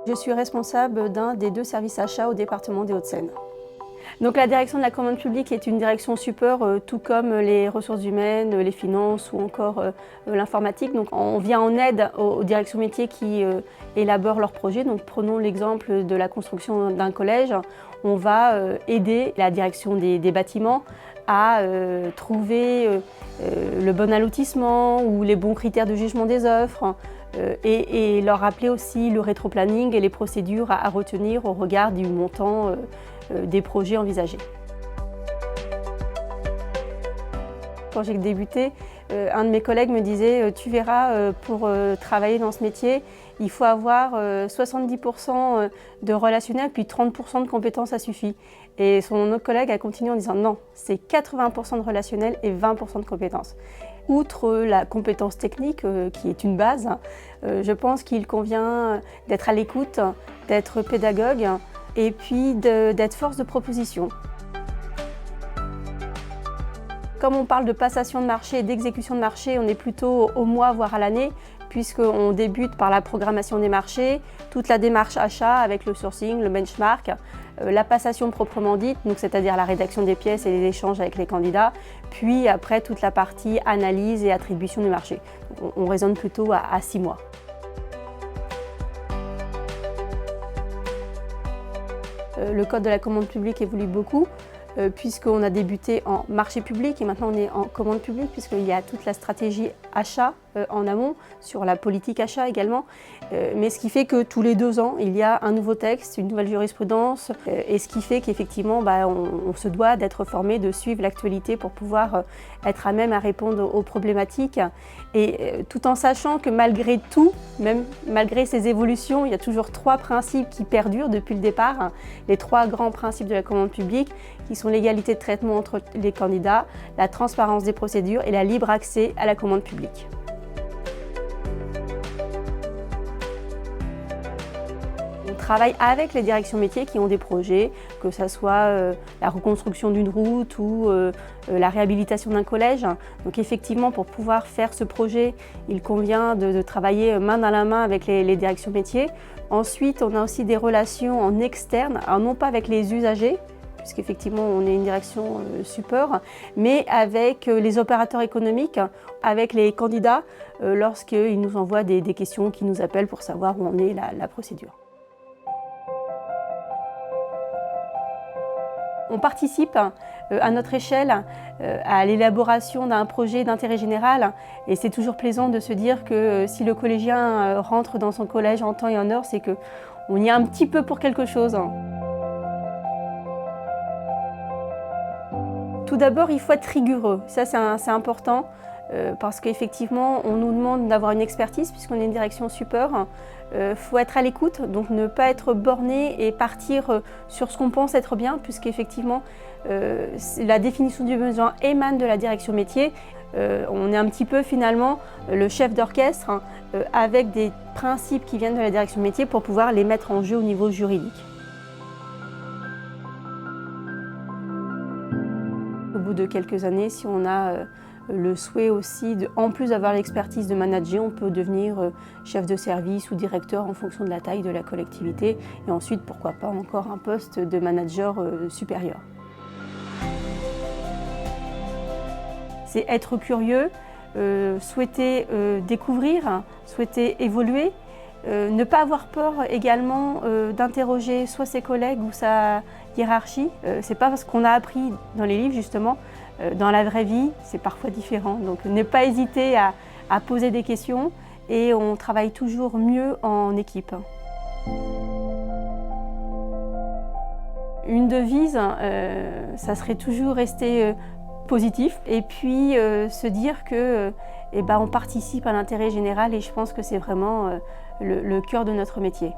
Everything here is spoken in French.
Je suis responsable d'un des 2 services achats au département des Hauts-de-Seine. Donc la direction de la commande publique est une direction support, tout comme les ressources humaines, les finances ou encore l'informatique. Donc on vient en aide aux directions métiers qui élaborent leurs projets. Donc prenons l'exemple de la construction d'un collège. On va aider la direction des bâtiments à trouver le bon allotissement ou les bons critères de jugement des offres et leur rappeler aussi le rétroplanning et les procédures à retenir au regard du montant des projets envisagés. Quand j'ai débuté, un de mes collègues me disait « Tu verras, pour travailler dans ce métier, il faut avoir 70% de relationnel puis 30% de compétences, ça suffit ». Et son autre collègue a continué en disant « Non, c'est 80% de relationnel et 20% de compétences ». Outre la compétence technique, qui est une base, je pense qu'il convient d'être à l'écoute, d'être pédagogue et puis d'être force de proposition. Comme on parle de passation de marché et d'exécution de marché, on est plutôt au mois, voire à l'année, puisqu'on débute par la programmation des marchés, toute la démarche achat avec le sourcing, le benchmark, la passation proprement dite, c'est-à-dire la rédaction des pièces et les échanges avec les candidats, puis après toute la partie analyse et attribution du marché. On raisonne plutôt à 6 mois. Le code de la commande publique évolue beaucoup, puisqu'on a débuté en marché public et maintenant on est en commande publique, puisqu'il y a toute la stratégie achat en amont, sur la politique achat également, mais ce qui fait que tous les 2 ans, il y a un nouveau texte, une nouvelle jurisprudence, et ce qui fait qu'effectivement, on se doit d'être formé, de suivre l'actualité pour pouvoir être à même à répondre aux problématiques, et tout en sachant que malgré tout, même malgré ces évolutions, il y a toujours 3 principes qui perdurent depuis le départ, les 3 grands principes de la commande publique, qui sont l'égalité de traitement entre les candidats, la transparence des procédures et la libre accès à la commande publique. On travaille avec les directions métiers qui ont des projets, que ce soit la reconstruction d'une route ou la réhabilitation d'un collège. Donc effectivement, pour pouvoir faire ce projet, il convient de travailler main dans la main avec les directions métiers. Ensuite, on a aussi des relations en externe, alors non pas avec les usagers, puisqu'effectivement on est une direction support, mais avec les opérateurs économiques, avec les candidats, lorsqu'ils nous envoient des questions, qu'ils nous appellent pour savoir où en est la procédure. On participe à notre échelle à l'élaboration d'un projet d'intérêt général et c'est toujours plaisant de se dire que si le collégien rentre dans son collège en temps et en heure, c'est qu'on y est un petit peu pour quelque chose. Tout d'abord, il faut être rigoureux, ça c'est important parce qu'effectivement on nous demande d'avoir une expertise puisqu'on est une direction support. Faut être à l'écoute, donc ne pas être borné et partir sur ce qu'on pense être bien, puisqu'effectivement la définition du besoin émane de la direction métier. On est un petit peu finalement le chef d'orchestre avec des principes qui viennent de la direction métier pour pouvoir les mettre en jeu au niveau juridique. Au bout de quelques années, si on a le souhait aussi, en plus d'avoir l'expertise de manager, on peut devenir chef de service ou directeur en fonction de la taille de la collectivité et ensuite, pourquoi pas, encore un poste de manager supérieur. C'est être curieux, souhaiter découvrir, souhaiter évoluer, ne pas avoir peur également d'interroger soit ses collègues ou sa hiérarchie. C'est pas parce qu'on a appris dans les livres justement, dans la vraie vie, c'est parfois différent. Donc ne pas hésiter à poser des questions et on travaille toujours mieux en équipe. Une devise, ça serait toujours rester positif et puis se dire que on participe à l'intérêt général et je pense que c'est vraiment le cœur de notre métier.